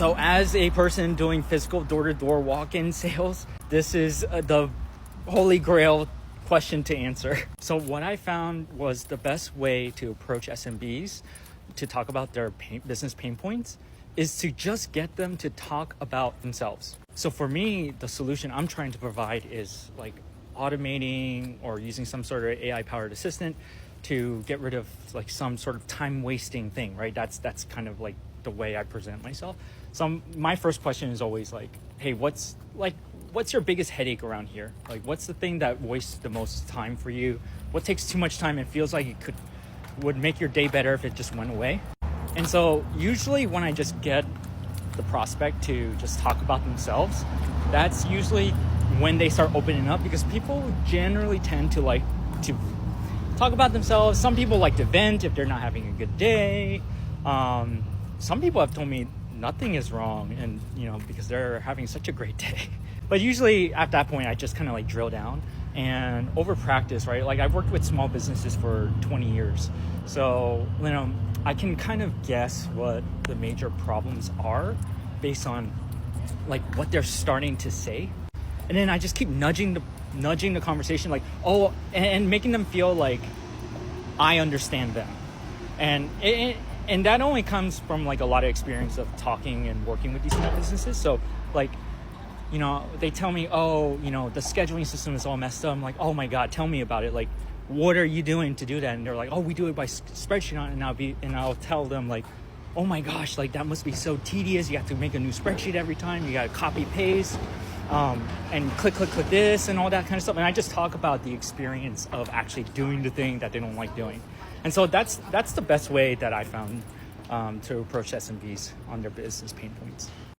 So as a person doing physical door-to-door walk-in sales, this is the holy grail question to answer. So what I found was the best way to approach SMBs to talk about their business pain points is to just get them to talk about themselves. So for me, the solution I'm trying to provide is like automating or using some sort of AI powered assistant to get rid of like some sort of time wasting thing, right? That's kind of like the way I present myself. So my first question is always like, hey, what's your biggest headache around here? Like, what's the thing that wastes the most time for you? What takes too much time and feels like it would make your day better if it just went away? And so usually when I just get the prospect to just talk about themselves, that's usually when they start opening up, because people generally tend to like to talk about themselves. Some people like to vent if they're not having a good day. Some people have told me nothing is wrong, and because they're having such a great day. But usually at that point, I just kind of like drill down and over practice, right? Like I've worked with small businesses for 20 years. So, I can kind of guess what the major problems are based on like what they're starting to say. And then I just keep nudging the conversation, like, and making them feel like I understand them. And that only comes from like a lot of experience of talking and working with these small businesses. So like, they tell me, the scheduling system is all messed up. I'm like, oh my God, tell me about it. Like, what are you doing to do that? And they're like, we do it by spreadsheet. And I'll tell them like, oh my gosh, like that must be so tedious. You have to make a new spreadsheet every time. You got to copy paste, and click this and all that kind of stuff. And I just talk about the experience of actually doing the thing that they don't like doing. And so that's the best way that I found to approach SMBs on their business pain points.